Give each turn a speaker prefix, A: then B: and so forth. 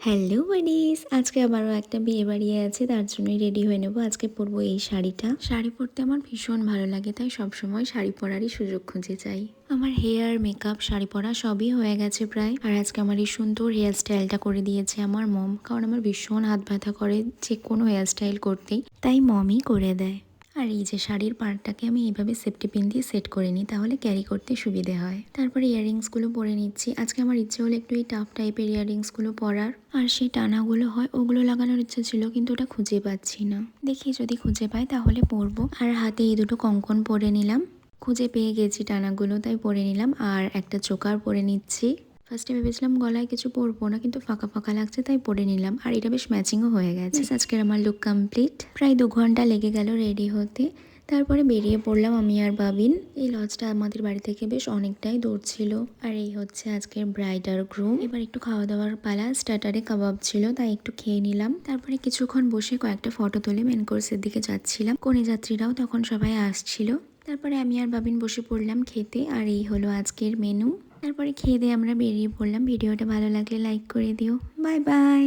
A: Hello buddies, আজকে আবারও একটা বিয়ে বাড়ি আছে, তার জন্যই রেডি হয়ে নেবো। আজকে পরবো এই শাড়িটা। শাড়ি পরতে আমার ভীষণ ভালো লাগে, তাই সবসময় শাড়ি পরারই সুযোগ খুঁজে চাই। আমার হেয়ার, মেকআপ, শাড়ি পরা সবই হয়ে গেছে প্রায়। আর আজকে আমার এই সুন্দর হেয়ার স্টাইলটা করে দিয়েছে আমার মম, কারণ আমার ভীষণ হাত ব্যথা করে যে কোনো হেয়ার স্টাইল করতেই, তাই মমই করে দেয়। আর এই যে শাড়ির পাড়টাকে আমি এইভাবে সেফটি পিন দিয়ে সেট করে নিই, তাহলে ক্যারি করতে সুবিধে হয়। তারপরে ইয়াররিংসগুলো পরে নিচ্ছি। আজকে আমার ইচ্ছে হলো একটু এই টাফ টাইপের ইয়াররিংসগুলো পরার, আর সেই টানাগুলো হয় ওগুলো লাগানোর ইচ্ছে ছিল, কিন্তু ওটা খুঁজে পাচ্ছি না। দেখি যদি খুঁজে পাই তাহলে পরবো। আর হাতে এই দুটো কঙ্কন পরে নিলাম, খুঁজে পেয়ে গেছি টানাগুলো, তাই পরে নিলাম। আর একটা চোকার পরে নিচ্ছি। ফার্স্টে ভেবেছিলাম গলায় কিছু পরবো না, কিন্তু ফাঁকা ফাঁকা লাগছে তাই পরে নিলাম। আর এটা বেশ ম্যাচিংও হয়ে গেছে। আজকের আমার লুক কমপ্লিট। প্রায় 2 ঘন্টা লেগে গেল রেডি হতে। তারপরে বেরিয়ে পড়লাম আমি আর বাবিন। এই লজটা আমাদের বাড়ি থেকে বেশ অনেকটাই দূর ছিল। আর এই হচ্ছে আজকের ব্রাইড আর গ্রুম। এবার একটু খাওয়া দাওয়ার পালা। স্টার্টারে কাবাব ছিল, তাই একটু খেয়ে নিলাম। তারপরে কিছুক্ষণ বসে কয়েকটা ফটো তুলে মেন কোর্সের দিকে যাচ্ছিলাম। কনে যাত্রীরাও তখন সবাই আসছিল। তারপরে আমি আর বাবিন বসে পড়লাম খেতে। আর এই হলো আজকের মেনু। তারপরে খেয়ে দিয়ে আমরা বেরিয়ে পড়লাম। ভিডিওটা ভালো লাগলে লাইক করে দিও। Bye bye.